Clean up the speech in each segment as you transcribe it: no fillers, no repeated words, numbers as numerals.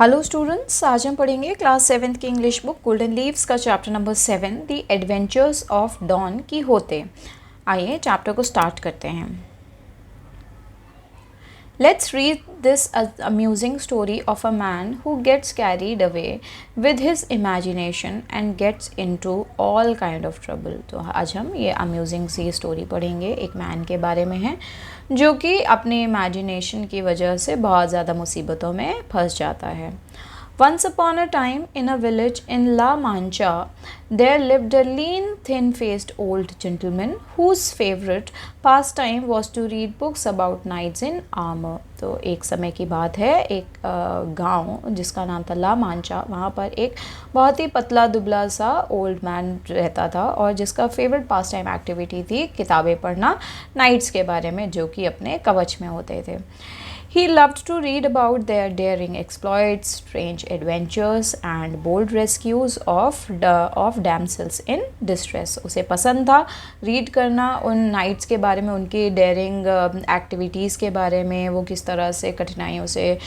Hello students, आज हम पढ़ेंगे क्लास 7th की इंग्लिश बुक गोल्डन लीव्स का chapter number 7 the adventures of Don Quixote. आइए चैप्टर को स्टार्ट करते हैं। Let's read this amusing story of a man who gets carried away with his imagination and gets into all kind of trouble। तो आज हम ये amusing सी story पढ़ेंगे। एक मैन के बारे में है जो कि अपने इमेजिनेशन की वजह से बहुत ज़्यादा मुसीबतों में फंस जाता है। Once upon a time, in a village in La Mancha, there lived a lean, thin-faced old gentleman whose favorite pastime was to read books about knights in armor। तो एक समय की बात है, एक गांव जिसका नाम था ला मांचा, वहाँ पर एक बहुत ही पतला दुबला सा ओल्ड मैन रहता था और जिसका फेवरेट पास टाइम एक्टिविटी थी किताबें पढ़ना नाइट्स के बारे में, जो कि अपने कवच में होते थे। He loved to read about their daring exploits, strange adventures and bold rescues of damsels in distress। उसे पसंद था रीड करना उन नाइट्स के बारे में, उनकी डेयरिंग एक्टिविटीज़ के बारे में, वो किस तरह से कठिनाइयों से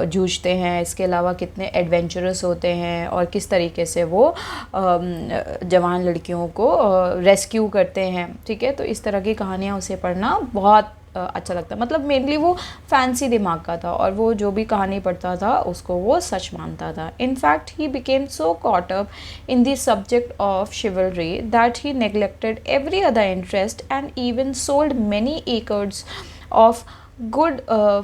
जूझते हैं, इसके अलावा कितने एडवेंचरस होते हैं और किस तरीके से वो जवान लड़कियों को रेस्क्यू करते हैं। ठीक है, तो इस तरह की कहानियाँ उसे पढ़ना बहुत अच्छा लगता है। मतलब मेनली वो फैंसी दिमाग का था और वो जो भी कहानी पढ़ता था उसको वो सच मानता था। In fact he became so caught up in the subject of शिवलरी that he neglected every other interest and even sold many acres of good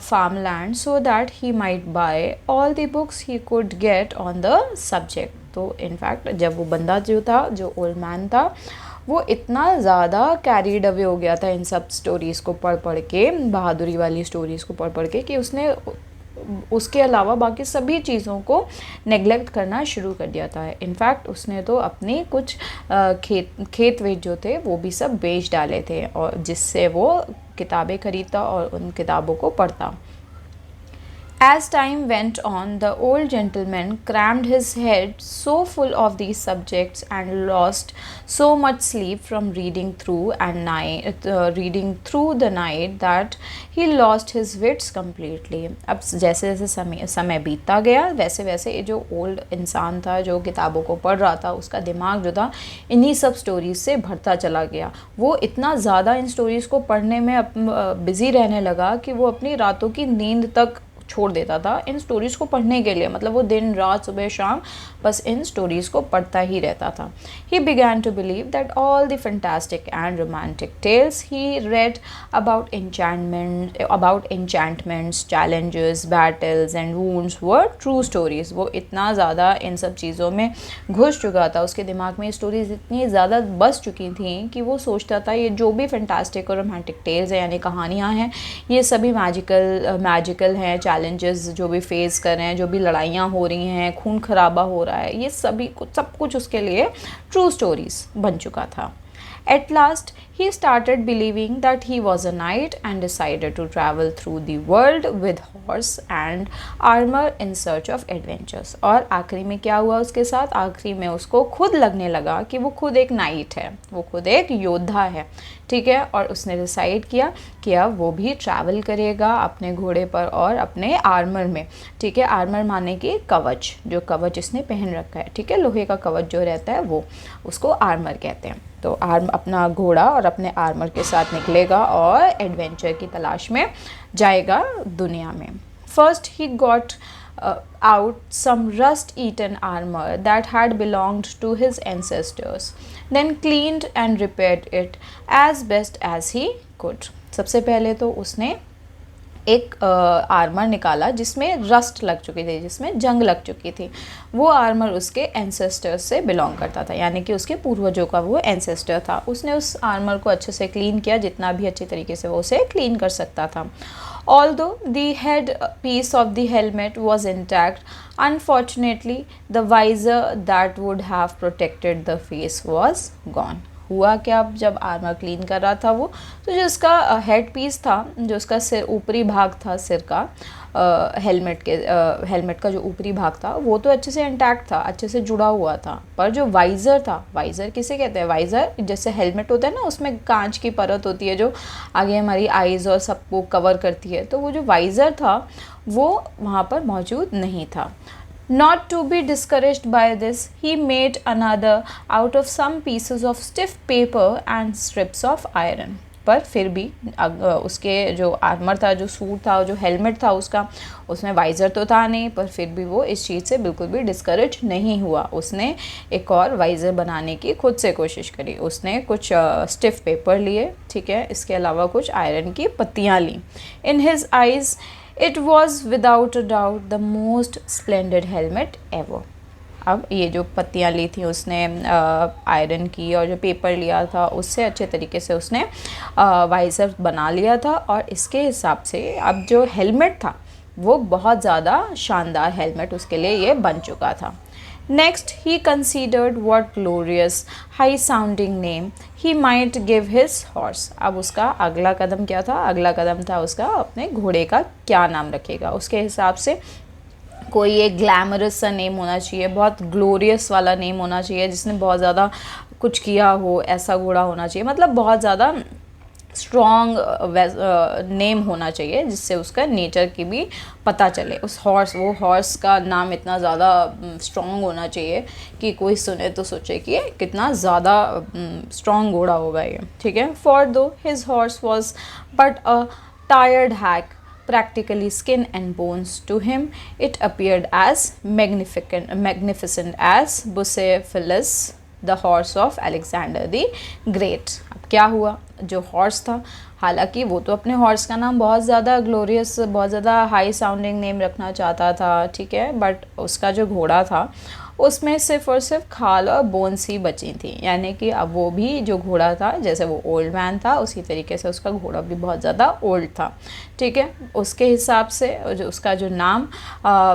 farmland so that he might buy all the books he could get on the subject। तो in fact जब वो बंदा जो था, जो old man था, वो इतना ज़्यादा कैरीड अवे हो गया था इन सब स्टोरीज़ को पढ़ पढ़ के, बहादुरी वाली स्टोरीज़ को पढ़ पढ़ के, कि उसने उसके अलावा बाकी सभी चीज़ों को नेग्लेक्ट करना शुरू कर दिया था। इनफैक्ट उसने तो अपनी कुछ खेत वेत जो थे वो भी सब बेच डाले थे और जिससे वो किताबें खरीदता और उन किताबों को पढ़ता। As time went on, the old gentleman crammed his head so full of these subjects and lost so much sleep from reading through the night that he lost his wits completely। अब जैसे जैसे समय बीतता गया वैसे वैसे ये जो ओल्ड इंसान था जो किताबों को पढ़ रहा था, उसका दिमाग जो था इन्हीं सब स्टोरीज से भरता चला गया। वो इतना ज़्यादा इन स्टोरीज़ को पढ़ने में बिज़ी रहने लगा कि वो अपनी रातों की नींद तक छोड़ देता था इन स्टोरीज़ को पढ़ने के लिए। मतलब वो दिन रात सुबह शाम बस इन स्टोरीज़ को पढ़ता ही रहता था। He began to believe that all the fantastic and romantic tales he read about enchantments, challenges, battles and wounds were true stories. वो इतना ज़्यादा इन सब चीज़ों में घुस चुका था, उसके दिमाग में ये स्टोरीज़ इतनी ज़्यादा बस चुकी थी कि वो सोचता था ये जो भी फैंटास्टिक और रोमांटिक टेल्स हैं, यानी कहानियाँ हैं, ये सभी मैजिकल हैं। चैलेंजेस जो भी फेस कर रहे हैं, जो भी लड़ाइयाँ हो रही हैं, खून खराबा हो रहा है, ये सब कुछ उसके लिए ट्रू स्टोरीज बन चुका था। At last, he started believing that he was a knight and decided to travel through the world with horse and armor in search of adventures। और आखिरी में क्या हुआ उसके साथ? आखिरी में उसको खुद लगने लगा कि वो खुद एक नाइट है, वो खुद एक योद्धा है। ठीक है, और उसने डिसाइड किया कि अब वो भी ट्रैवल करेगा अपने घोड़े पर और अपने आर्मर में। ठीक है, आर्मर माने कि कवच, जो कवच इसने पहन रखा है। ठीक है, लोहे का कवच जो रहता है वो, उसको आर्मर कहते हैं। तो अपना घोड़ा और अपने आर्मर के साथ निकलेगा और एडवेंचर की तलाश में जाएगा दुनिया में। First he got out some rust-eaten armor that had belonged to his ancestors, then cleaned and repaired it as best as he could। सबसे पहले तो उसने एक आर्मर निकाला जिसमें रस्ट लग चुकी थी, जिसमें जंग लग चुकी थी। वो आर्मर उसके एंसेस्टर्स से बिलोंग करता था, यानी कि उसके पूर्वजों का वो एंसेस्टर था। उसने उस आर्मर को अच्छे से क्लीन किया, जितना भी अच्छे तरीके से वो उसे क्लीन कर सकता था। Although the head piece of the helmet was intact, unfortunately the visor that would have protected the face was gone। हुआ क्या, अब जब आर्मर क्लीन कर रहा था वो, तो जो उसका हेड पीस था, जो उसका सिर ऊपरी भाग था सिर का, हेलमेट का जो ऊपरी भाग था वो तो अच्छे से इंटैक्ट था, अच्छे से जुड़ा हुआ था, पर जो वाइज़र था, वाइज़र किसे कहते हैं, वाइज़र जैसे हेलमेट होता है ना, उसमें कांच की परत होती है जो आगे हमारी आइज़ और सबको कवर करती है, तो वो जो वाइज़र था वो वहाँ पर मौजूद नहीं था। Not to be discouraged by this, he made another out of some pieces of stiff paper and strips of iron. पर फिर भी उसके जो आर्मर था, जो सूट था, जो हेलमेट था उसका, उसमें वाइज़र तो था नहीं, पर फिर भी वो इस चीज़ से बिल्कुल भी डिस्करेज नहीं हुआ। उसने एक और वाइज़र बनाने की खुद से कोशिश करी। उसने कुछ स्टिफ पेपर लिए, ठीक है, इसके अलावा कुछ आयरन की पत्तियाँ ली। In his eyes it was without a doubt the most splendid helmet ever. अब ये जो पत्तियाँ ली थी उसने आयरन की, और जो पेपर लिया था उससे अच्छे तरीके से उसने वाइज़र बना लिया था, और इसके हिसाब से अब जो हेलमेट था वो बहुत ज़्यादा शानदार हेलमेट उसके लिए ये बन चुका था। Next, he considered what glorious, high-sounding name he might give his horse. अब उसका अगला कदम क्या था? अगला कदम था उसका अपने घोड़े का क्या नाम रखेगा। उसके हिसाब से कोई एक ग्लैमरस सा नेम होना चाहिए, बहुत ग्लोरियस वाला नेम होना चाहिए, जिसने बहुत ज़्यादा कुछ किया हो, ऐसा घोड़ा होना चाहिए, मतलब बहुत ज़्यादा स्ट्रॉन्ग नेम होना चाहिए, जिससे उसका नेचर की भी पता चले। वो हॉर्स का नाम इतना ज़्यादा स्ट्रॉन्ग होना चाहिए कि कोई सुने तो सोचे कि कितना ज़्यादा स्ट्रॉन्ग घोड़ा होगा ये, ठीक है। फॉर दो his horse was but a tired hack, practically skin and bones to him, it appeared as magnificent as Bucephalus, the horse of Alexander the Great. अब क्या हुआ, जो हॉर्स था, हालांकि वो तो अपने हॉर्स का नाम बहुत ज़्यादा ग्लोरियस, बहुत ज़्यादा हाई साउंडिंग नेम रखना चाहता था, ठीक है, बट उसका जो घोड़ा था उसमें सिर्फ और सिर्फ खाल और बोन्स ही बची थी, यानी कि अब वो भी जो घोड़ा था, जैसे वो ओल्ड मैन था उसी तरीके से उसका घोड़ा भी बहुत ज़्यादा ओल्ड था, ठीक है। उसके हिसाब से जो उसका जो नाम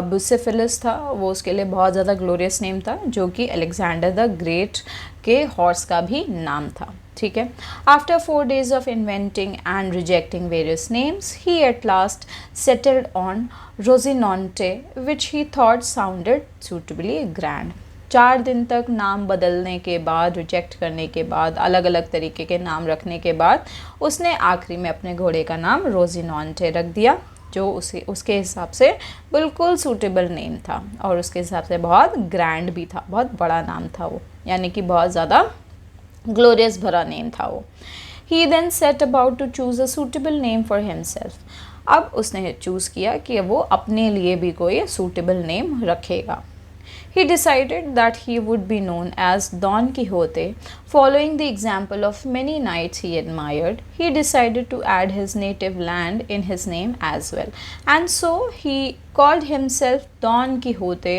बुसेफिलस था वो उसके लिए बहुत ज़्यादा ग्लोरियस नेम था, जो कि अलेक्जेंडर द ग्रेट के हॉर्स का भी नाम था, ठीक है। After 4 days of inventing and rejecting various names, he at last settled on Rosinante, which he thought sounded suitably grand. 4 दिन तक नाम बदलने के बाद, रिजेक्ट करने के बाद, अलग अलग तरीके के नाम रखने के बाद, उसने आखिरी में अपने घोड़े का नाम रोजिनॉन्टे रख दिया, जो उसके हिसाब से बिल्कुल सूटेबल नेम था, और उसके हिसाब से बहुत ग्रैंड भी था, बहुत बड़ा नाम था वो, यानी कि बहुत ज़्यादा ग्लोरियस भरा नेम था वो। He then set about to choose a suitable name for himself. अब उसने चूज़ किया कि वो अपने लिए भी कोई सूटेबल नेम रखेगा। He decided that he would be known as Don Quixote. Following the example of many knights he admired, he decided to add his native land in his name as well. And so he called himself Don Quixote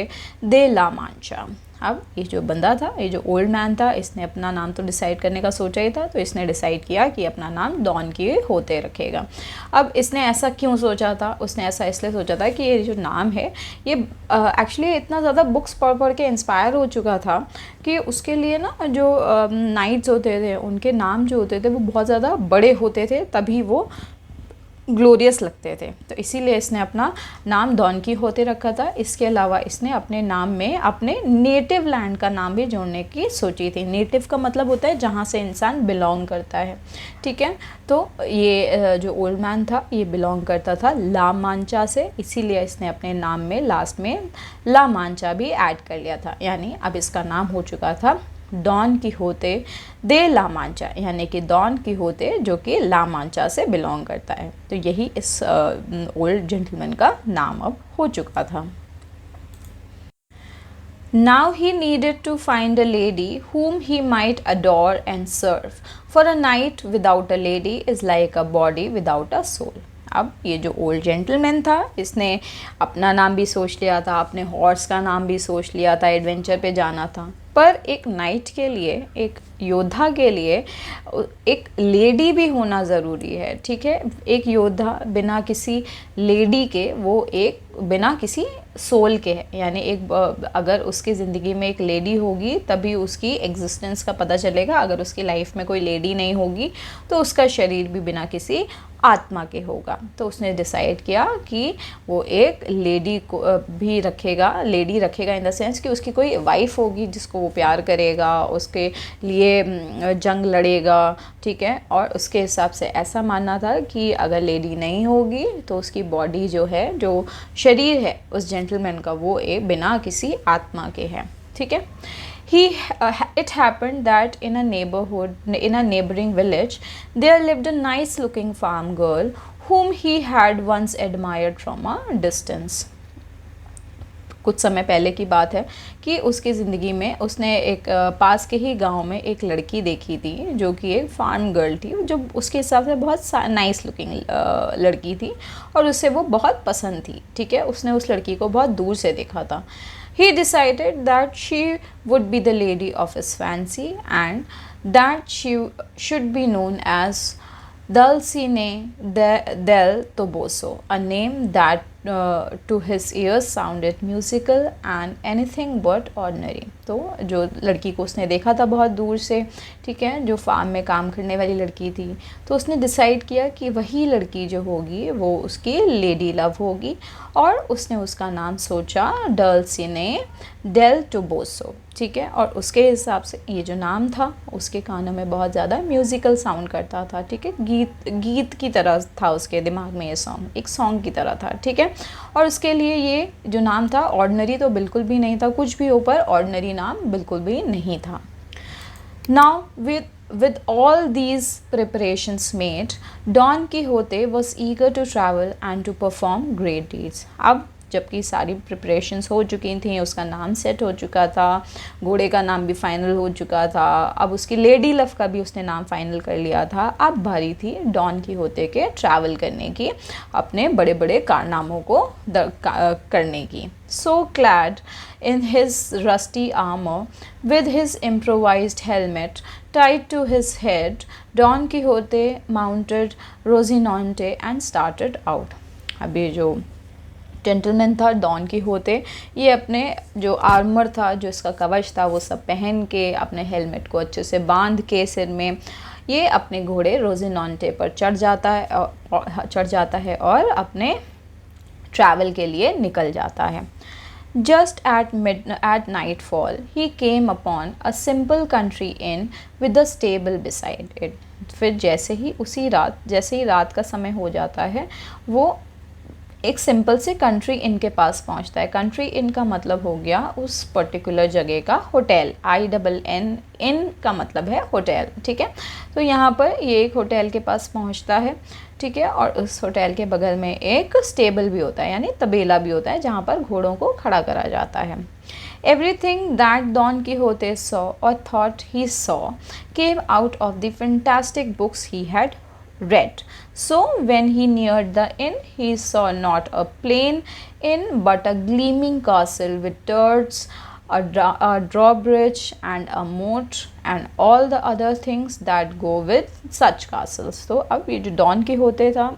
de la Mancha. अब ये जो बंदा था, ये जो old man था, इसने अपना नाम तो डिसाइड करने का सोचा ही था, तो इसने डिसाइड किया कि अपना नाम डॉन कीहोते रखेगा। अब इसने ऐसा क्यों सोचा था? उसने ऐसा इसलिए सोचा था कि ये जो नाम है ये एक्चुअली इतना ज़्यादा बुक्स पढ़ पढ़ के इंस्पायर हो चुका था कि उसके लिए ना जो नाइट्स होते थे उनके नाम जो होते थे वो बहुत ज़्यादा बड़े होते थे, तभी वो ग्लोरियस लगते थे, तो इसीलिए इसने अपना नाम डॉन कीहोते रखा था। इसके अलावा इसने अपने नाम में अपने नेटिव लैंड का नाम भी जोड़ने की सोची थी। नेटिव का मतलब होता है जहाँ से इंसान बिलोंग करता है, ठीक है। तो ये जो ओल्ड मैन था ये बिलोंग करता था ला मांचा से, इसीलिए इसने अपने नाम में लास्ट में ला मांचा भी ऐड कर लिया था, यानी अब इसका नाम हो चुका था डॉन कीहोते दे ला मांचा, यानी कि डॉन कीहोते जो कि ला मांचा से बिलोंग करता है। तो यही इस ओल्ड जेंटलमैन का नाम अब हो चुका था। Now he needed to find a lady whom he might adore and serve, for a knight without a lady is like a body without a soul. अब ये जो ओल्ड जेंटलमैन था इसने अपना नाम भी सोच लिया था, अपने हॉर्स का नाम भी सोच लिया था, एडवेंचर पे जाना था, पर एक नाइट के लिए, एक योद्धा के लिए एक लेडी भी होना ज़रूरी है, ठीक है। एक योद्धा बिना किसी लेडी के, वो एक बिना किसी सोल के है, यानी एक अगर उसकी ज़िंदगी में एक लेडी होगी तभी उसकी एग्जिस्टेंस का पता चलेगा। अगर उसकी लाइफ में कोई लेडी नहीं होगी तो उसका शरीर भी बिना किसी आत्मा के होगा। तो उसने डिसाइड किया कि वो एक लेडी को भी रखेगा, लेडी रखेगा इन द सेंस कि उसकी कोई वाइफ होगी जिसको वो प्यार करेगा, उसके लिए जंग लड़ेगा, ठीक है। और उसके हिसाब से ऐसा मानना था कि अगर लेडी नहीं होगी तो उसकी बॉडी जो है, जो शरीर है उस जेंटलमैन का, वो एक बिना किसी आत्मा के है, ठीक है। It happened that in a neighboring village, there lived a nice-looking farm girl whom he had once admired from a distance. कुछ समय पहले की बात है कि उसकी ज़िंदगी में उसने एक पास के ही गांव में एक लड़की देखी थी जो कि एक फार्म गर्ल थी, जो उसके हिसाब से बहुत नाइस लुकिंग लड़की थी और उससे वो बहुत पसंद थी, ठीक है। उसने उस लड़की को बहुत दूर से देखा था। He decided that she would be the lady of his fancy and that she should be known as Dulcinea del Toboso, a name that to his ears sounded musical and anything but ordinary. तो जो लड़की को उसने देखा था बहुत दूर से, ठीक है, जो फार्म में काम करने वाली लड़की थी, तो उसने डिसाइड किया कि वही लड़की जो होगी वो उसकी लेडी लव होगी और उसने उसका नाम सोचा डल्सिने डेल टोबोसो, ठीक है। और उसके हिसाब से ये जो नाम था उसके कानों में बहुत ज़्यादा म्यूज़िकल साउंड करता था, ठीक है। गीत की तरह था उसके दिमाग में, ये सॉन्ग एक सॉन्ग की तरह था, ठीक है। और उसके लिए ये जो नाम था ऑर्डिनरी तो बिल्कुल भी नहीं था, कुछ भी ऊपर ऑर्डिनरी नाम बिल्कुल भी नहीं था। Now with all these preparations made, Don Quixote was eager to travel and to perform great deeds. अब जबकि सारी प्रिपरेशंस हो चुकी थी, उसका नाम सेट हो चुका था, घोड़े का नाम भी फाइनल हो चुका था, अब उसकी लेडी लव का भी उसने नाम फाइनल कर लिया था। अब बारी थी डॉन कीहोते के ट्रैवल करने की, अपने बड़े बड़े कारनामों को करने की। So clad in his rusty armor, with his improvised helmet tied to his head, Don Quixote mounted Rocinante and started out. अब ये जो जेंटलमैन था डॉन कीहोते, ये अपने जो आर्मर था, जो इसका कवच था, वो सब पहन के, अपने हेलमेट को अच्छे से बांध के सिर में, ये अपने घोड़े रोजिनॉन्टे पर चढ़ जाता है और अपने ट्रैवल के लिए निकल जाता है। Just at nightfall, he came upon a simple country inn with a stable beside it. फिर जैसे ही रात का समय हो जाता है, वो एक सिंपल से कंट्री इन के पास पहुंचता है। कंट्री इन का मतलब हो गया उस पर्टिकुलर जगह का होटल। INN इन का मतलब है होटल, ठीक है। तो यहाँ पर ये एक होटल के पास पहुँचता है, ठीक है। और उस होटल के बगल में एक स्टेबल भी होता है, यानी तबेला भी होता है, जहाँ पर घोड़ों को खड़ा करा जाता है। Everything that Don Quixote saw or thought he saw came out of the fantastic books he had read. So when he neared the inn, he saw not a plain inn but a gleaming castle with turrets, a drawbridge and a moat and all the other things that go with such castles. तो अब ये जो Don कीहोते था,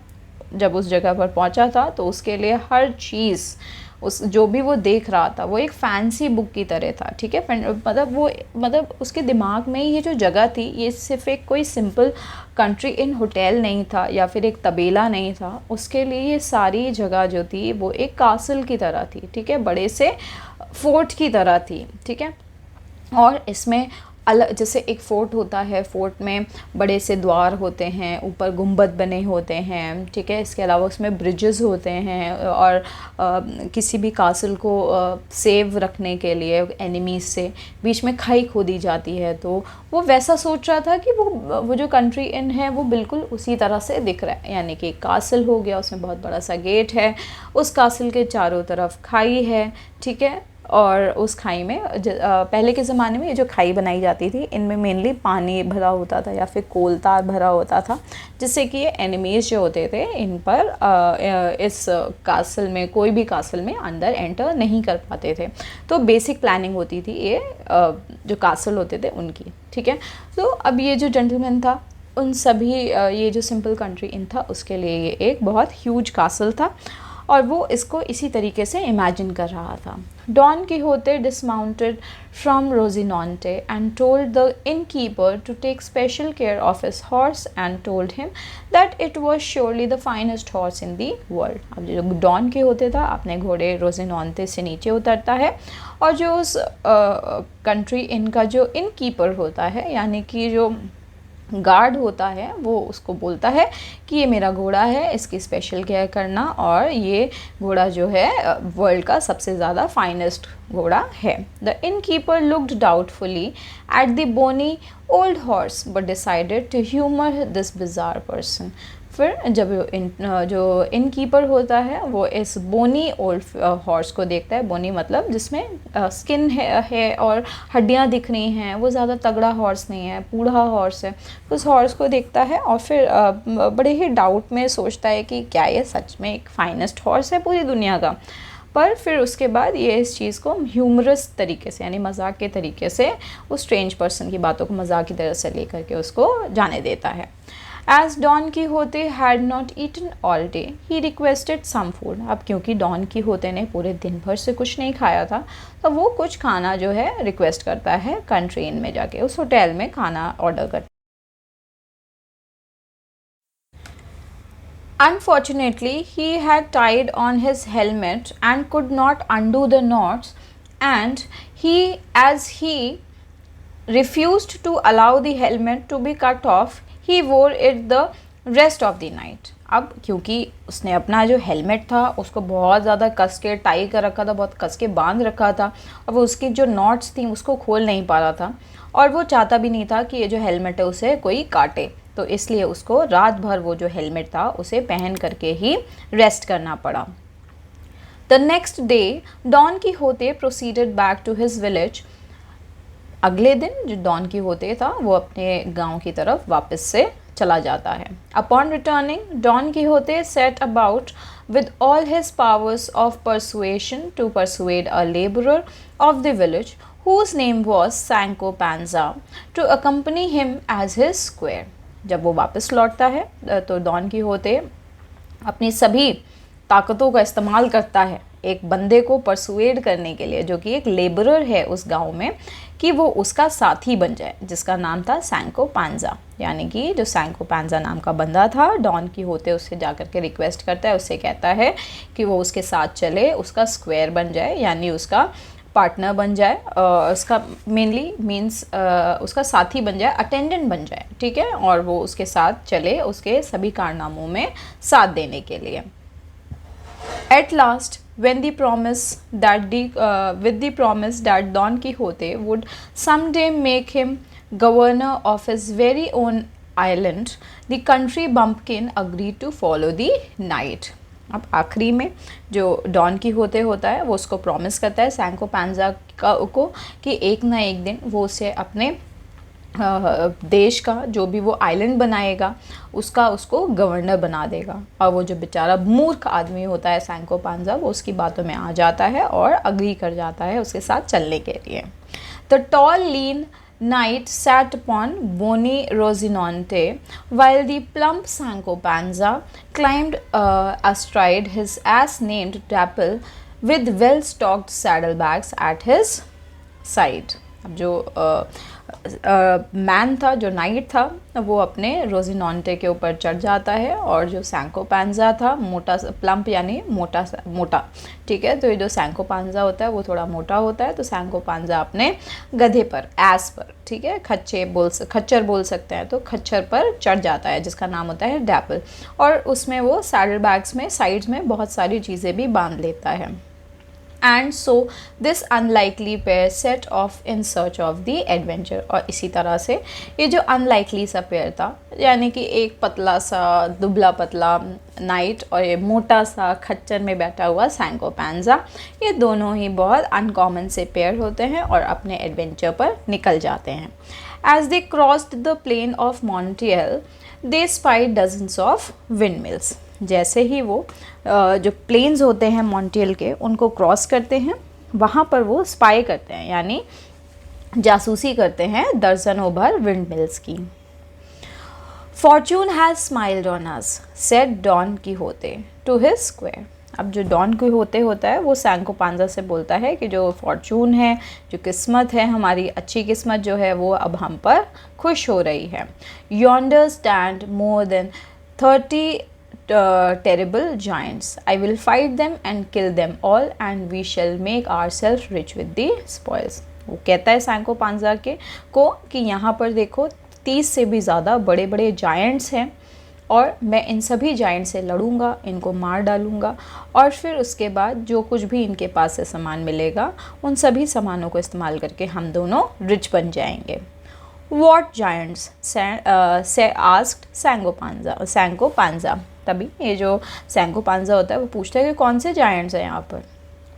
जब उस जगह पर पहुंचा था तो उसके लिए हर चीज़, उस जो भी वो देख रहा था वो एक फैंसी बुक की तरह था, ठीक है। मतलब उसके दिमाग में ये जो जगह थी, ये सिर्फ एक कोई सिंपल कंट्री इन होटल नहीं था या फिर एक तबेला नहीं था। उसके लिए ये सारी जगह जो थी वो एक कासल की तरह थी, ठीक है, बड़े से फोर्ट की तरह थी, ठीक है। और इसमें अलग, जैसे एक फ़ोर्ट होता है, फ़ोर्ट में बड़े से द्वार होते हैं, ऊपर गुंबद बने होते हैं, ठीक है। इसके अलावा उसमें ब्रिजेस होते हैं और किसी भी कासल को सेव रखने के लिए एनिमीज़ से बीच में खाई खोदी जाती है। तो वो वैसा सोच रहा था कि वो जो कंट्री इन है वो बिल्कुल उसी तरह से दिख रहा है, यानी कि कासल हो गया, उसमें बहुत बड़ा सा गेट है, उस कासल के चारों तरफ खाई है, ठीक है। और उस खाई में पहले के ज़माने में ये जो खाई बनाई जाती थी इनमें मेनली पानी भरा होता था या फिर कोलता भरा होता था, जिससे कि ये एनिमीज़ जो होते थे इन पर इस कासल में, कोई भी कासल में अंदर एंटर नहीं कर पाते थे। तो बेसिक प्लानिंग होती थी ये जो कासल होते थे उनकी, ठीक है। तो अब ये जो जेंटलमैन था उन सभी ये जो सिंपल कंट्री इन था उसके लिए ये एक बहुत ह्यूज कासल था और वो इसको इसी तरीके से इमेजिन कर रहा था। Don Quixote dismounted from Rozinante and told the innkeeper to take special care of his horse and told him that it was surely the finest horse in the world। अब जो डॉन कीहोते था अपने घोड़े रोजिनोंते से नीचे उतरता है और जो उस कंट्री इनका जो इनकीपर होता है यानी कि जो गार्ड होता है वो उसको बोलता है कि ये मेरा घोड़ा है, इसकी स्पेशल केयर करना और ये घोड़ा जो है वर्ल्ड का सबसे ज़्यादा फाइनेस्ट घोड़ा है। The innkeeper looked doubtfully at the bony old horse but decided to humour this bizarre person. फिर जब जो इनकीपर होता है वो इस बोनी ओल्ड हॉर्स को देखता है, बोनी मतलब जिसमें स्किन है और हड्डियां दिख रही हैं, वो ज़्यादा तगड़ा हॉर्स नहीं है, बूढ़ा हॉर्स है। उस हॉर्स को देखता है और फिर बड़े ही डाउट में सोचता है कि क्या ये सच में एक फाइनेस्ट हॉर्स है पूरी दुनिया का। पर फिर उसके बाद ये इस चीज़ को ह्यूमरस तरीके से यानी मजाक के तरीके से उस स्ट्रेंज पर्सन की बातों को मजाक की तरह से लेकर के उसको जाने देता है। As Don Quixote had not eaten all day, he requested some food। अब क्योंकि डॉन कीहोते ने पूरे दिन भर से कुछ नहीं खाया था तो वो कुछ खाना जो है रिक्वेस्ट करता है कंट्री इन में जाके, उस होटल में खाना ऑर्डर करता है। Unfortunately, he had tied on his helmet and could not undo the knots, and as he refused to allow the helmet to be cut off, he wore it the rest of the night। अब क्योंकि उसने अपना जो helmet था उसको बहुत ज़्यादा कस के टाई कर रखा था, बहुत कस के बांध रखा था और वो उसकी जो नॉट्स थी उसको खोल नहीं पा रहा था और वो चाहता भी नहीं था कि ये जो हेलमेट है उसे कोई काटे, तो इसलिए उसको रात भर वो जो हेलमेट था उसे पहन करके ही रेस्ट करना पड़ा। The next day Don Quixote proceeded back to his village. अगले दिन जो डॉन कीहोते था वो अपने गांव की तरफ वापस से चला जाता है। Upon returning Don Quixote set about with all his powers of persuasion to persuade a laborer of the village whose name was Sancho Panza to accompany him as his squire। जब वो वापस लौटता है तो डॉन कीहोते अपनी सभी ताकतों का इस्तेमाल करता है एक बंदे को परसुएड करने के लिए जो कि एक लेबरर है उस गांव में, कि वो उसका साथी बन जाए, जिसका नाम था सैंको पांजा। यानी कि जो सैंको पांजा नाम का बंदा था डॉन कीहोते उससे जाकर के रिक्वेस्ट करता है, उससे कहता है कि वो उसके साथ चले, उसका स्क्वायर बन जाए यानी उसका पार्टनर बन जाए, उसका मेनली मीन्स उसका साथी बन जाए, अटेंडेंट बन जाए, ठीक है, और वो उसके साथ चले उसके सभी कारनामों में साथ देने के लिए। At last, when the promise that with the promise that Don Quixote would someday make him governor of his very own island, the country bumpkin agreed to follow the knight। अब आखिरी में जो डॉन कीहोते होता है वो उसको promise करता है सैंको पांजा को कि एक ना एक दिन वो उसे अपने देश का जो भी वो आइलैंड बनाएगा उसको गवर्नर बना देगा। और वो जो बेचारा मूर्ख आदमी होता है सैंको पांजा वो उसकी बातों में आ जाता है और अग्री कर जाता है उसके साथ चलने के लिए। The tall lean knight sat upon bony Rozinante while the plump Sancho Panza climbed astride his ass named Dapple with well-stocked saddlebags at his side। अब जो मैन था, जो नाइट था, वो अपने रोजिनोंटे के ऊपर चढ़ जाता है और जो सैंको पांजा था मोटा, प्लम्प यानी मोटा, ठीक है, तो ये जो सैंको पांजा होता है वो थोड़ा मोटा होता है, तो सैंको पांजा अपने गधे पर, एस पर, ठीक है, खच्चर बोल सकते हैं, तो खच्चर पर चढ़ जाता है जिसका नाम होता है डैपल, और उसमें वो सैडल बैग्स में साइड्स में बहुत सारी चीज़ें भी बांध लेता है। And so this unlikely pair set of in search of the adventure. और इसी तरह से ये जो अनलाइकली सा पेयर था, यानी कि एक पतला सा दुबला पतला नाइट और ये मोटा सा खच्चर में बैठा हुआ सैंको पैंजा, ये दोनों ही बहुत अनकॉमन से पेयर होते हैं और अपने एडवेंचर पर निकल जाते हैं। As they crossed the plain of Montreal they spied dozens of windmills. जैसे ही वो जो प्लेन्स होते हैं मॉन्ट्रियल के उनको क्रॉस करते हैं, वहाँ पर वो स्पाई करते हैं, यानी जासूसी करते हैं दर्जनों भर विंड मिल्स की। Fortune has smiled on us said Don Quixote to his squire. अब जो डॉन कीहोते होता है वो सैंको पांजा से बोलता है कि जो फॉर्चून है, जो किस्मत है, हमारी अच्छी किस्मत जो है वो अब हम पर खुश हो रही है। Yonder stand more than 30 terrible giants. I will fight them and kill them all and we shall make ourselves rich with the spoils. वो कहता है सैंको पांजा को कि यहाँ पर देखो 30 से भी ज़्यादा बड़े बड़े जायंट्स हैं और मैं इन सभी जायंट से लड़ूंगा, इनको मार डालूंगा और फिर उसके बाद जो कुछ भी इनके पास से सामान मिलेगा उन सभी सामानों को इस्तेमाल करके हम दोनों रिच बन जाएंगे। What giants? asked Senco Panja. तभी ये जो सैंको पांजा होता है वो पूछता है कि कौन से जायंट्स हैं यहाँ पर।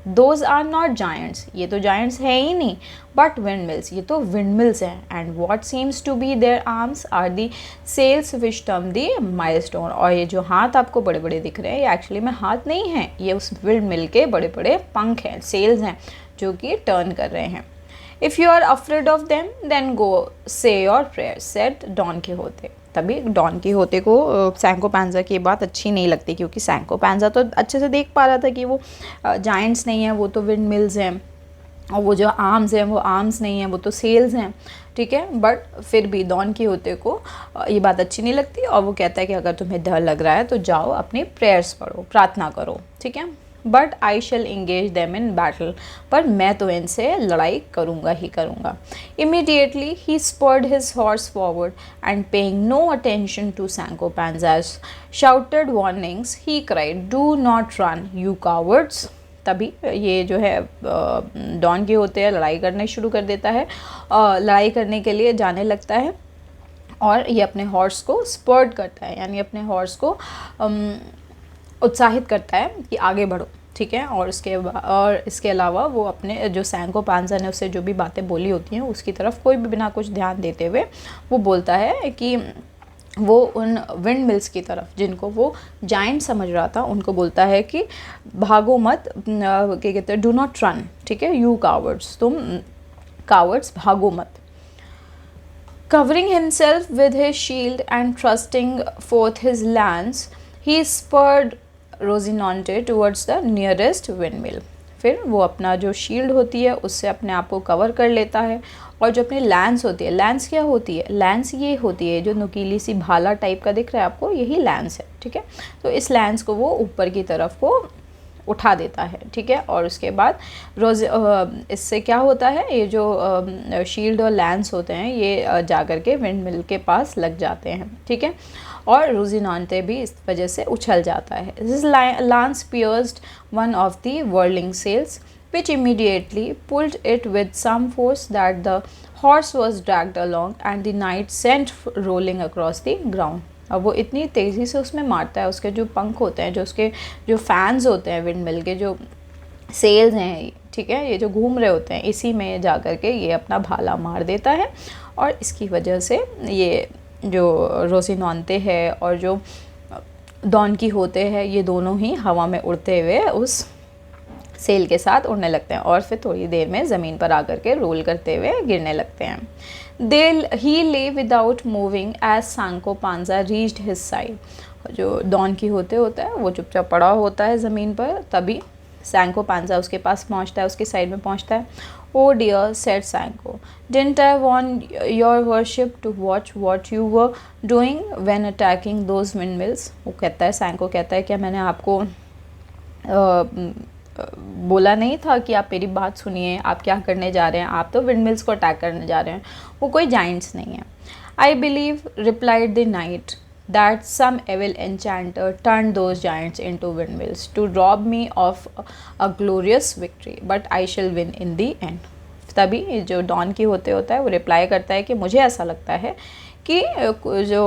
दोज आर नॉट जायंट्स, ये तो जायंट्स है ही नहीं, बट विंड मिल्स, ये तो विंड मिल्स हैं। And what seems to be their arms are the sails which term the milestone. और ये जो हाथ आपको बड़े बड़े दिख रहे हैं ये एक्चुअली में हाथ नहीं हैं, ये उस विंड मिल के बड़े बड़े पंख हैं, सेल्स हैं जो कि टर्न कर रहे हैं। If you are afraid of them then go say your prayer said Don Quixote. तभी डॉन कीहोते को सैंको पैंजा की बात अच्छी नहीं लगती, क्योंकि सैंको पैंजा तो अच्छे से देख पा रहा था कि वो जायंट्स नहीं हैं, वो तो विंड मिल्स हैं, और वो जो आर्म्स हैं वो आर्म्स नहीं हैं, वो तो सेल्स हैं, ठीक है। बट फिर भी डॉन कीहोते को ये बात अच्छी नहीं लगती और वो कहता है कि अगर तुम्हें डर लग रहा है तो जाओ अपनी प्रेयर्स पढ़ो, प्रार्थना करो, ठीक है। But I shall engage them in battle, पर मैं तो इनसे लड़ाई करूँगा ही करूँगा। Immediately he spurred his horse forward and paying no attention to Sancho Panza's shouted warnings he cried, do not run you cowards। तभी ये जो है डॉन के होते हैं लड़ाई करने शुरू कर देता है, लड़ाई करने के लिए जाने लगता है और ये अपने हॉर्स को स्पर्ड करता है, यानी अपने हॉर्स को उत्साहित करता है कि आगे बढ़ो, ठीक है। और इसके अलावा वो अपने जो सैंको पांजा ने उससे जो भी बातें बोली होती हैं उसकी तरफ कोई भी बिना कुछ ध्यान देते हुए वो बोलता है कि वो उन विंड मिल्स की तरफ, जिनको वो जायंट समझ रहा था, उनको बोलता है कि भागो मत, क्या कहते हैं, डू नॉट रन, ठीक है, यू कावर्ड्स, तुम कावर्ड्स भागो मत। Covering himself with his shield and thrusting forth his lance, he spurred Rozinante towards the nearest windmill. फिर वो अपना जो शील्ड होती है उससे अपने आप को कवर कर लेता है और जो अपनी लैंस होती है, लैंस क्या होती है, लैंस ये होती है जो नुकीली सी भाला टाइप का दिख रहा है आपको, यही लैंस है, ठीक है। तो इस लैंस को वो ऊपर की तरफ को उठा देता है, ठीक है। और उसके बाद इससे क्या होता है, ये जो शील्ड और लैंस होते हैं ये जाकर के विंड मिल के पास लग जाते हैं, ठीक है। और रोजिनॉन्टे भी इस वजह से उछल जाता है। This lance pierced one of the whirling sails which immediately pulled it with some force that the horse was dragged along and the knight sent rolling across the ground। अब वो इतनी तेज़ी से उसमें मारता है, उसके जो पंख होते हैं, जो उसके जो फैंस होते हैं विंड मिल के, जो सेल्स हैं, ठीक है, ये जो घूम रहे होते हैं, इसी में जा कर के ये अपना भाला मार देता है। और इसकी वजह से ये जो रोजिनॉन्टे है और जो डॉन कीहोते हैं ये दोनों ही हवा में उड़ते हुए उस सेल के साथ उड़ने लगते हैं और फिर थोड़ी देर में ज़मीन पर आकर के रोल करते हुए गिरने लगते हैं। He lay without moving as Sancho Panza reached his side. जो डॉन कीहोते होता है वो चुपचाप पड़ा होता है ज़मीन पर, तभी सैंको पांजा उसके पास पहुंचता है, उसकी साइड में पहुंचता है। Oh dear, said Sanko, didn't I warn your worship to watch what you were doing when attacking those windmills? वो कहता है, सैंको कहता है, क्या मैंने आपको बोला नहीं था कि आप मेरी बात सुनिए, आप क्या करने जा रहे हैं, आप तो विंडमिल्स को अटैक करने जा रहे हैं, वो कोई जाइंट्स नहीं है। I believe, replied the knight, that some evil enchanter turned those giants into windmills to rob me of a glorious victory, but I shall win in the end. तभी जो डॉन की होता है वो रिप्लाई करता है कि मुझे ऐसा लगता है कि जो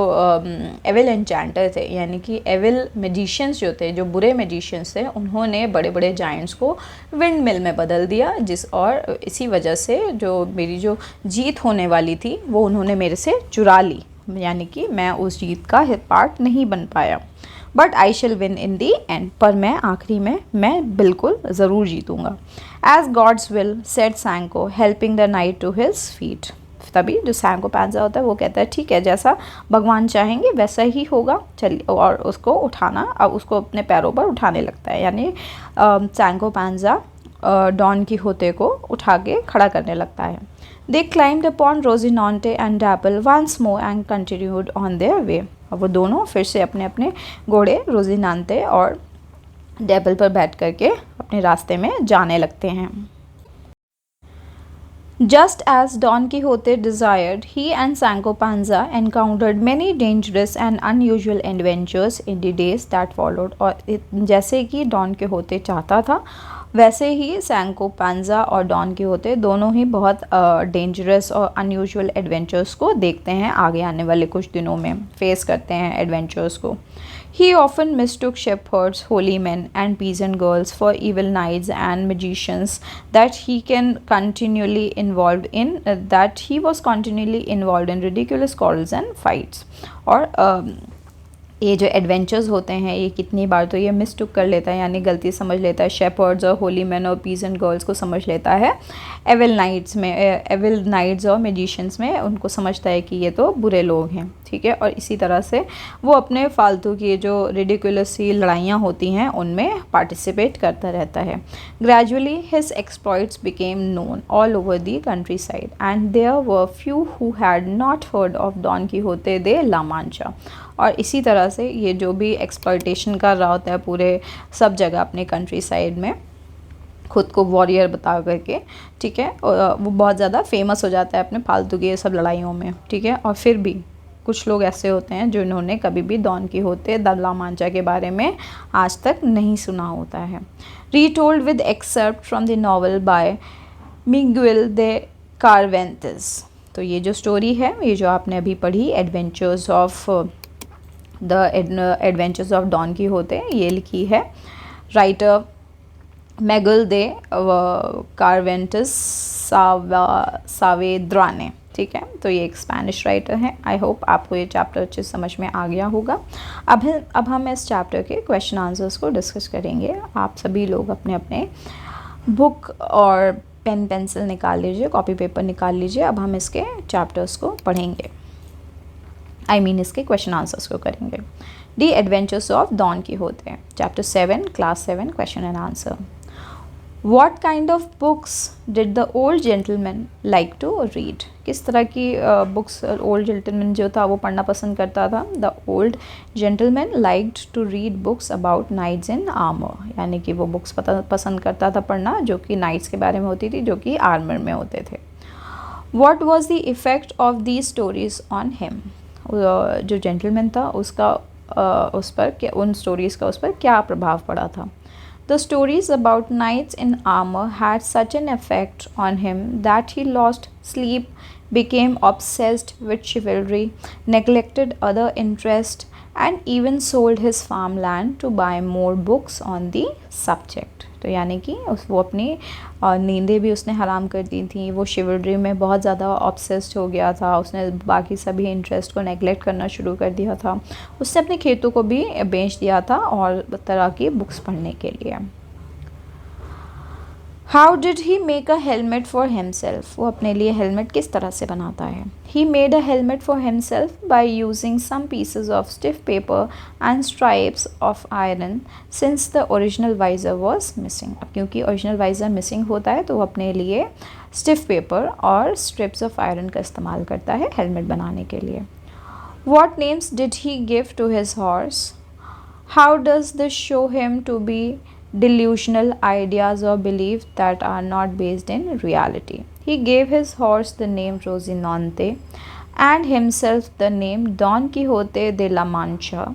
एविल एन्चेंटर थे, यानी कि एविल मैजिशियंस जो थे, जो बुरे मैजिशियंस थे, उन्होंने बड़े बड़े जायंट्स को विंड मिल में बदल दिया, और इसी वजह से जो मेरी जो जीत होने वाली थी वो उन्होंने मेरे से चुरा ली, यानी कि मैं उस जीत का पार्ट नहीं बन पाया। But I shall win in the end, पर मैं आखिरी में मैं बिल्कुल ज़रूर जीतूँगा। As God's will said Sancho helping the knight to his feet. तभी जो सैंको पैंजा होता है वो कहता है ठीक है, जैसा भगवान चाहेंगे वैसा ही होगा, चलिए, और उसको उठाना, अब उसको अपने पैरों पर उठाने लगता है, यानी सैंको पैंजा डॉन कीहोते को उठा के खड़ा करने लगता है। They climbed upon Rozinante and Dapple once more and continued on their way. और वो दोनों फिर से अपने अपने घोड़े रोजिनांते और डैपल पर बैठ करके अपने रास्ते में जाने लगते हैं। Just as Don Quixote desired, he and Sancho Panza encountered many dangerous and unusual adventures in the days that followed। और जैसे कि डॉन किहोते चाहता था वैसे ही सैंको पैंजा और डॉन किहोते दोनों ही बहुत डेंजरस और अनयूजुअल एडवेंचर्स को देखते हैं, आगे आने वाले कुछ दिनों में फेस करते हैं एडवेंचर्स को। He often mistook shepherds, holy men, and peasant girls for evil knights and magicians that he was continually involved in ridiculous quarrels and fights। और ये जो एडवेंचर्स होते हैं ये कितनी बार तो ये मिस्टुक कर लेता है, यानी गलती समझ लेता है शेपर्ड्स और होली मैन और पीसेंट गर्ल्स को समझ लेता है एविल नाइट्स और मैजिशियंस में, उनको समझता है कि ये तो बुरे लोग हैं, ठीक है। और इसी तरह से वो अपने फालतू की जो रिडिकुलस सी लड़ाइयाँ होती हैं उनमें पार्टिसिपेट करता रहता है। Gradually his exploits became known all over the countryside and there were few who had not heard of Don Quixote de la Mancha. और इसी तरह से ये जो भी एक्सप्लॉइटेशन कर रहा होता है पूरे सब जगह अपने कंट्री साइड में, खुद को वॉरियर बता करके, ठीक है, वो बहुत ज़्यादा फेमस हो जाता है अपने फालतू की ये सब लड़ाइयों में, ठीक है। और फिर भी कुछ लोग ऐसे होते हैं जिन्होंने कभी भी डॉन कीहोते द ला मांचा के बारे में आज तक नहीं सुना होता है। Retold with except from the novel by Miguel de Cervantes. तो ये जो स्टोरी है, ये जो आपने अभी पढ़ी, एडवेंचर्स ऑफ डॉन कीहोते, ये लिखी है राइटर मैगुएल दे कार्वेंटेस सावेद्रा ने, ठीक है। तो ये एक स्पेनिश राइटर हैं। आई होप आपको ये चैप्टर अच्छे समझ में आ गया होगा। अब हम इस चैप्टर के क्वेश्चन आंसर्स को डिस्कस करेंगे। आप सभी लोग अपने अपने बुक और पेन पेंसिल निकाल लीजिए, कॉपी पेपर निकाल लीजिए। अब हम इसके चैप्टर्स को पढ़ेंगे, इसके क्वेश्चन आंसर्स को करेंगे। The adventures of Don Quixote, chapter 7, class 7, question and answer. What kind of books did the old gentleman like to read? किस तरह की बुक्स ओल्ड जेंटलमैन जो था वो पढ़ना पसंद करता था? The old gentleman liked to read books about knights in armor, यानी कि वो बुक्स पसंद करता था पढ़ना जो कि नाइट्स के बारे में होती थी, जो कि आर्मर में होते थे। What was the effect of these stories on him? जो जेंटलमैन था उसका उस पर उन स्टोरीज़ का उस पर क्या प्रभाव पड़ा था? The stories about knights in armor had such an effect on him that he lost sleep, became obsessed with chivalry, neglected other interests, and even sold his farmland to buy more books on the subject। तो यानी कि वो अपनी नींदें भी उसने हराम कर दी थी, वो शिवल्री में बहुत ज़्यादा ऑब्सेस्ड हो गया था, उसने बाकी सभी इंटरेस्ट को नेगलेक्ट करना शुरू कर दिया था, उसने अपने खेतों को भी बेच दिया था और तरह की बुक्स पढ़ने के लिए। How did he make a helmet for himself? वो अपने लिए हेलमेट किस तरह से बनाता है? He made a helmet for himself by using some pieces of stiff paper and stripes of iron since the original visor was missing. अब क्योंकि ओरिजिनल वाइज़र मिसिंग होता है तो वो अपने लिए स्टिफ पेपर और स्ट्रिप्स ऑफ आयरन का इस्तेमाल करता है हेलमेट बनाने के लिए। What names did he give to his horse? How does this show him to be delusional ideas or beliefs that are not based in reality? He gave his horse the name Rosinante and himself the name Don Quixote de la Mancha.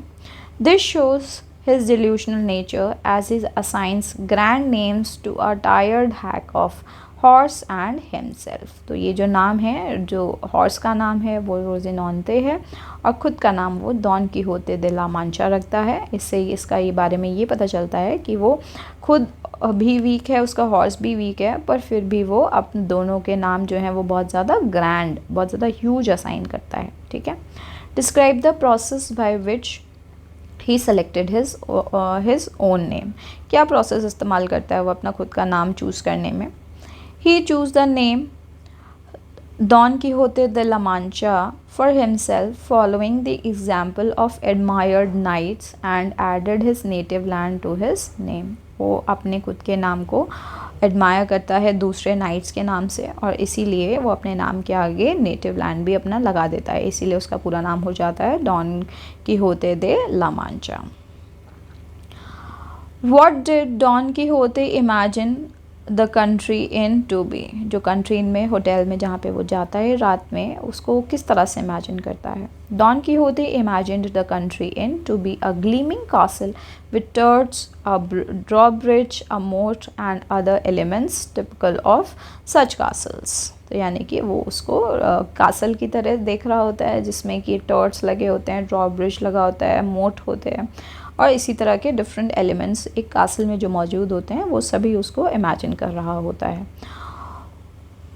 This shows his delusional nature as he assigns grand names to a tired hack of horse and himself. तो ये जो नाम है, जो horse का नाम है वो रोज़िनोंते है और ख़ुद का नाम वो डॉन कीहोते दे ला मांचा रखता है। इससे इसका ये बारे में ये पता चलता है कि वो खुद भी वीक है, उसका हॉर्स भी वीक है, पर फिर भी वो अपने दोनों के नाम जो हैं वो बहुत ज़्यादा ग्रैंड, बहुत ज़्यादा ह्यूज असाइन करता है। ठीक है। Describe the process by which he selected his own name. क्या प्रोसेस इस्तेमाल करता है वो अपना खुद का नाम चूज़ करने में। He chose the name Don Quixote de la Mancha for himself following the example of admired knights and added his native land to his name. वो अपने खुद के नाम को एडमायर करता है दूसरे नाइट्स के नाम से और इसीलिए वो अपने नाम के आगे नेटिव लैंड भी अपना लगा देता है, इसीलिए उसका पूरा नाम हो जाता है Don Quixote de la Mancha. What did Don Quixote imagine the country inn to be. जो कंट्री में होटल में जहाँ पे वो जाता है रात में, उसको किस तरह से इमेजिन करता है। Don Quixote imagined the country inn to be a gleaming castle with turrets, a drawbridge, a moat and other elements typical of such castles. तो यानी कि वो उसको कासल की तरह देख रहा होता है जिसमें कि टर्ट्स लगे होते हैं, ड्रॉब्रिज लगा होता है, मोट होते हैं और इसी तरह के डिफरेंट एलिमेंट्स एक कासल में जो मौजूद होते हैं वो सभी उसको इमेजिन कर रहा होता है।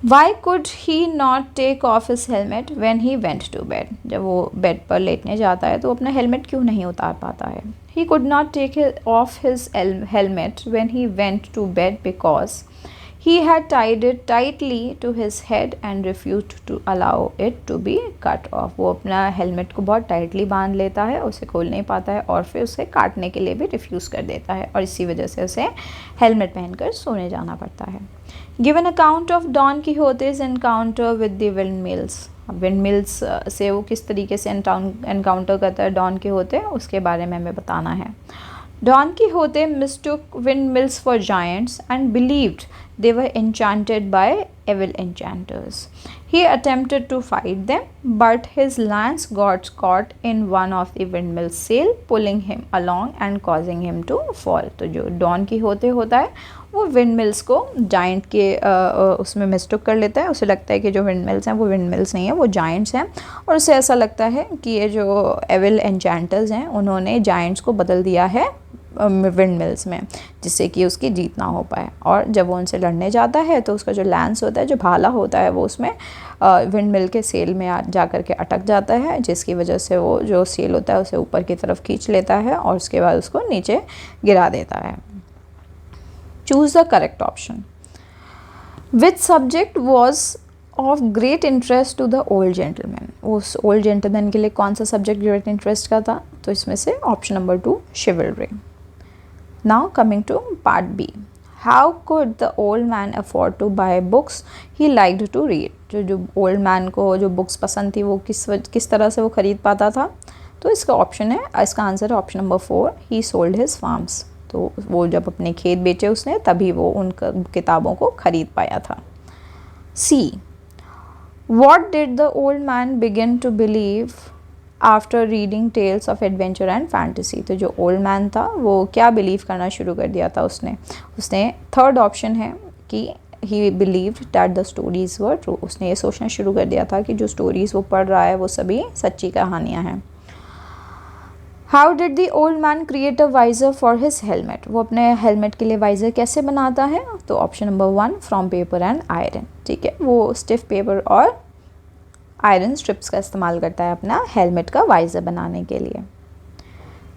Why could he not take off his helmet when he went to bed. जब वो बेड पर लेटने जाता है तो अपना हेलमेट क्यों नहीं उतार पाता है। He could not take off his helmet when he went to bed because he had tied it tightly to his head and refused to allow it to be cut off। वो अपना helmet को बहुत tightly बांध लेता है, उसे खोल नहीं पाता है और फिर उसे काटने के लिए भी रिफ्यूज़ कर देता है और इसी वजह से उसे हेलमेट पहनकर सोने जाना पड़ता है। Given account of Don Quixote's encounter with the wind mills. Wind mills से वो किस तरीके से एनकाउंटर करता है डॉन कीहोते, उसके बारे में हमें बताना है। Don Quixote mistook windmills for giants and believed they were enchanted by evil enchanters. He attempted to fight them, but his lance got caught in one of the windmill's sail, pulling him along and causing him to fall. तो जो Don Quixote होता है वो windmills को giant के उसमें mistake कर लेता है। उसे लगता है कि जो विंडमिल्स हैं वो विंडमिल्स नहीं है, वो जाइंट्स हैं और उसे ऐसा लगता है कि ये जो एविल एन्चेंटर्स हैं उन्होंने जाइंट्स को बदल दिया है विंड मिल्स में, जिससे कि उसकी जीत ना हो पाए। और जब वो उनसे लड़ने जाता है तो उसका जो लैंस होता है, जो भाला होता है, वो उसमें विंड मिल के सेल में जा कर के अटक जाता है, जिसकी वजह से वो जो सेल होता है उसे ऊपर की तरफ खींच लेता है और उसके बाद उसको नीचे गिरा देता है। Choose the correct option. Which subject was of great interest to the old gentleman. उस ओल्ड जेंटलमैन के लिए कौन सा सब्जेक्ट ग्रेट इंटरेस्ट का था, तो इसमें से option number 2 शिवलरी। Now coming to part B. How could the old man afford to buy books he liked to read? जो ओल्ड मैन को जो बुक्स पसंद थी वो किस तरह से वो ख़रीद पाता था, तो इसका ऑप्शन है, इसका आंसर है ऑप्शन नंबर 4, ही सोल्ड हिज फार्म्स। तो वो जब अपने खेत बेचे उसने तभी वो उन किताबों को ख़रीद पाया था। C. What did the old man begin to believe after reading tales of adventure and fantasy. तो जो ओल्ड मैन था वो क्या बिलीव करना शुरू कर दिया था उसने थर्ड ऑप्शन है कि ही believed that the stories were true. उसने ये सोचना शुरू कर दिया था कि जो स्टोरीज़ वो पढ़ रहा है वो सभी सच्ची कहानियाँ हैं। How did the old man create a visor for his helmet. वो अपने हेलमेट के लिए वाइज़र कैसे बनाता है, तो option number 1 from paper and iron. ठीक है, वो स्टिफ पेपर और आयरन स्ट्रिप्स का इस्तेमाल करता है अपना हेलमेट का वाइज़र बनाने के लिए।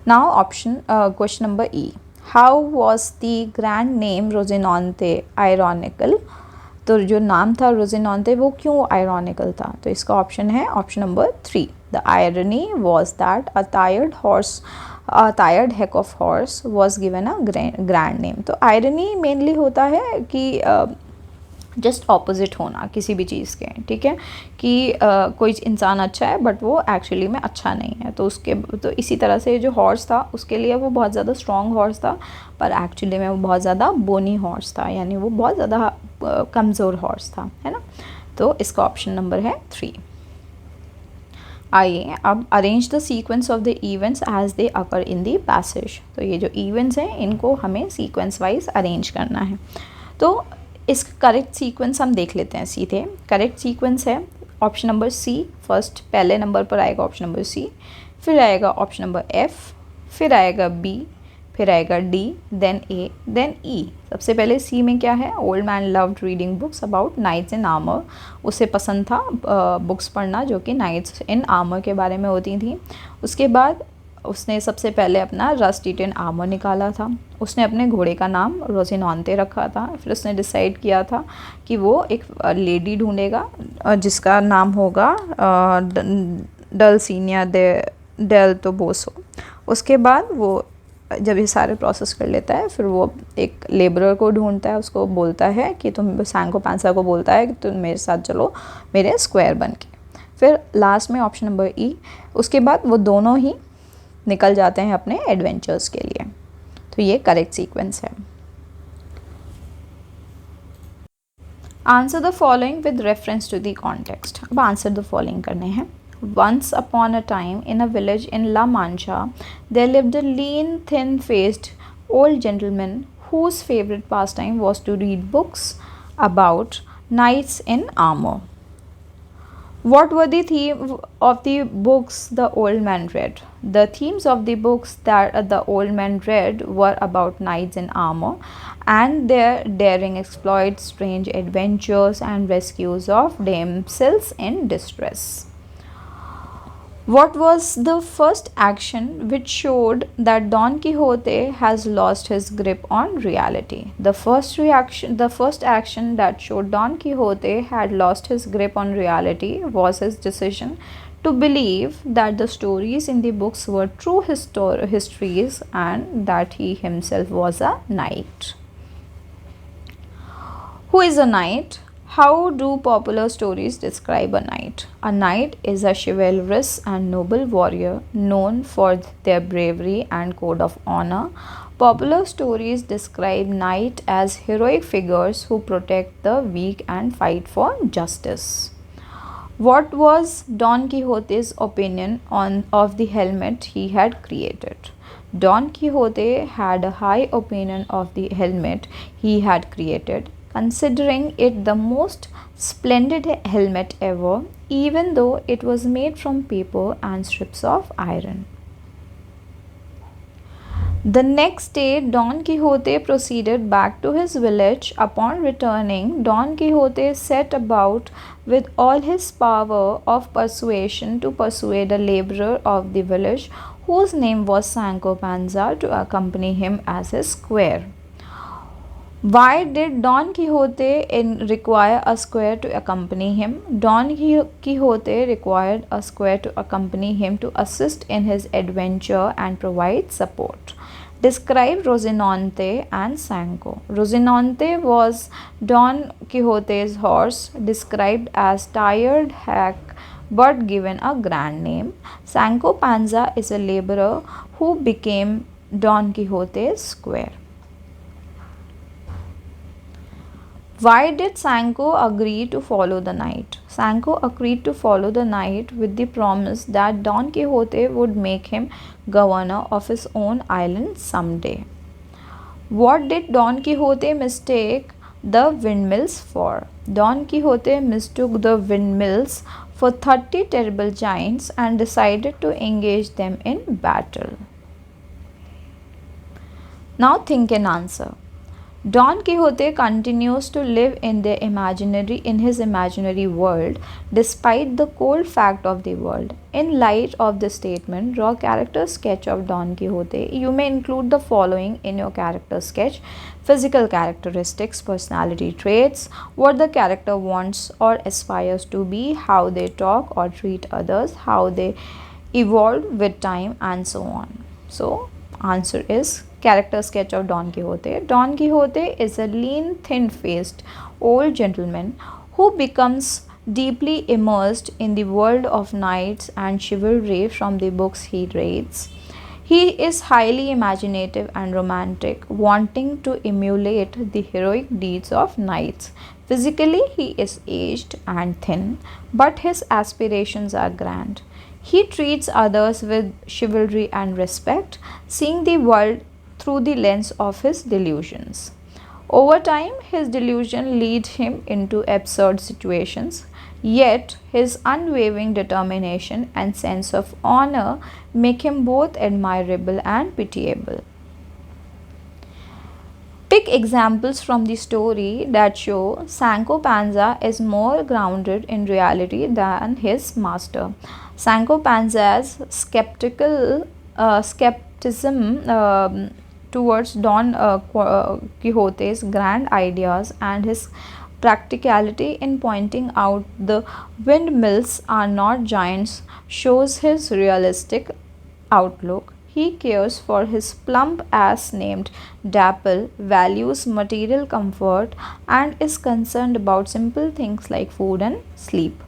Now option question number E. How was the grand name Rozinante ironical. तो जो नाम था रोज़िनोंते वो क्यों आयरॉनिकल था, तो इसका ऑप्शन है option number 3. The irony was that a tired Keck of horse was given a grand name. तो आयरनी मेनली होता है कि जस्ट ऑपोजिट होना किसी भी चीज़ के, ठीक है, कि कोई इंसान अच्छा है बट वो एक्चुअली में अच्छा नहीं है। तो इसी तरह से जो हॉर्स था उसके लिए वो बहुत ज़्यादा स्ट्रॉन्ग हॉर्स था पर एक्चुअली में वो बहुत ज़्यादा बोनी हॉर्स था, यानी वो बहुत ज़्यादा कमज़ोर हॉर्स था, है ना। तो इसका ऑप्शन नंबर है 3। आइए अब arrange the sequence of the events as they occur in the passage. तो ये जो इवेंट्स हैं इनको हमें सीक्वेंस वाइज अरेंज करना है। तो इस करेक्ट सीक्वेंस हम देख लेते हैं सीधे। करेक्ट सीक्वेंस है ऑप्शन नंबर सी, फर्स्ट पहले नंबर पर आएगा ऑप्शन नंबर सी, फिर आएगा ऑप्शन नंबर एफ, फिर आएगा बी, फिर आएगा D, then A, then E. सबसे पहले सी में क्या है, old man loved reading books about knights in armour. उसे पसंद था बुक्स पढ़ना जो कि नाइट्स इन आर्मर के बारे में होती थी। उसके बाद उसने सबसे पहले अपना रस्ट ईटन आर्मर निकाला था। उसने अपने घोड़े का नाम रोजिनोंते रखा था। फिर उसने डिसाइड किया था कि वो एक लेडी ढूंढेगा जिसका नाम होगा डल्सिनिया डेल टोबोसो। उसके बाद वो जब ये सारे प्रोसेस कर लेता है फिर वो एक लेबरर को ढूंढता है, उसको बोलता है कि तुम सांको पांसा को बोलता है कि तुम मेरे साथ चलो मेरे स्क्वायर बन के। फिर लास्ट में ऑप्शन नंबर ई, उसके बाद वो दोनों ही निकल जाते हैं अपने एडवेंचर्स के लिए। तो ये करेक्ट सीक्वेंस है। Answer the following with reference to the context. अब आंसर द फॉलोइंग करने हैं। Once upon a time, in a village in La Mancha, there lived a lean, thin-faced old gentleman whose favorite pastime was to read books about knights in armor. What were the themes of the books the old man read? The themes of the books that the old man read were about knights in armor and their daring exploits, strange adventures, and rescues of damsels in distress. What was the first action which showed that Don Quixote has lost his grip on reality? The first action that showed Don Quixote had lost his grip on reality was his decision to believe that the stories in the books were true histories and that he himself was a knight. Who is a knight? How do popular stories describe a knight? A knight is a chivalrous and noble warrior known for their bravery and code of honor. Popular stories describe knights as heroic figures who protect the weak and fight for justice. What was Don Quixote's opinion of the helmet he had created? Don Quixote had a high opinion of the helmet he had created, considering it the most splendid helmet ever, even though it was made from paper and strips of iron. The next day, Don Quixote proceeded back to his village. Upon returning, Don Quixote set about with all his power of persuasion to persuade a laborer of the village, whose name was Sancho Panza, to accompany him as his squire. Why did Don Quixote require a squire to accompany him? Don Quixote required a squire to accompany him to assist in his adventure and provide support. Describe Rozinante and Sancho. Rozinante was Don Quixote's horse, described as tired hack but given a grand name. Sancho Panza is a laborer who became Don Quixote's squire. Why did Sancho agree to follow the knight? Sancho agreed to follow the knight with the promise that Don Quixote would make him governor of his own island someday. What did Don Quixote mistake the windmills for? Don Quixote mistook the windmills for 30 terrible giants and decided to engage them in battle. Now think and answer. Don Quixote continues to live in his imaginary world despite the cold fact of the world. In light of this statement, draw character sketch of Don Quixote. You may include the following in your character sketch: physical characteristics, personality traits, what the character wants or aspires to be, how they talk or treat others, how they evolve with time, and so on. So, answer is character sketch of Don Quixote. Don Quixote is a lean, thin-faced old gentleman who becomes deeply immersed in the world of knights and chivalry from the books he reads. He is highly imaginative and romantic, wanting to emulate the heroic deeds of knights. Physically, he is aged and thin, but his aspirations are grand. He treats others with chivalry and respect, seeing the world through the lens of his delusions. Over time, his delusion lead him into absurd situations, yet his unwavering determination and sense of honor make him both admirable and pitiable. Pick examples from the story that show Sancho Panza is more grounded in reality than his master. Sancho Panza's skepticism towards Don Quixote's grand ideas and his practicality in pointing out the windmills are not giants shows his realistic outlook. He cares for his plump ass named Dapple, values material comfort, and is concerned about simple things like food and sleep.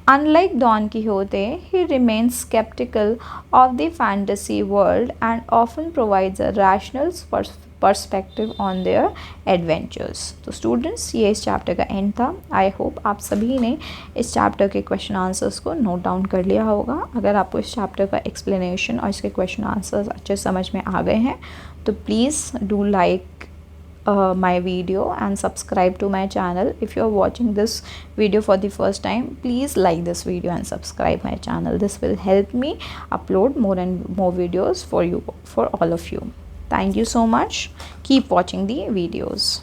Unlike Don Quixote, he remains skeptical of the fantasy world and often provides a rational perspective on their adventures. तो students, ये इस chapter का and था। I hope आप सभी ने इस chapter के क्वेश्चन आंसर्स को नोट डाउन कर लिया होगा। अगर आपको इस चैप्टर का एक्सप्लेनेशन और इसके क्वेश्चन आंसर्स अच्छे समझ में आ गए हैं तो please do like my video and subscribe to my channel. If you are watching this video for the first time, please like this video and subscribe my channel. This will help me upload more and more videos for you, for all of you. Thank you so much. Keep watching the videos.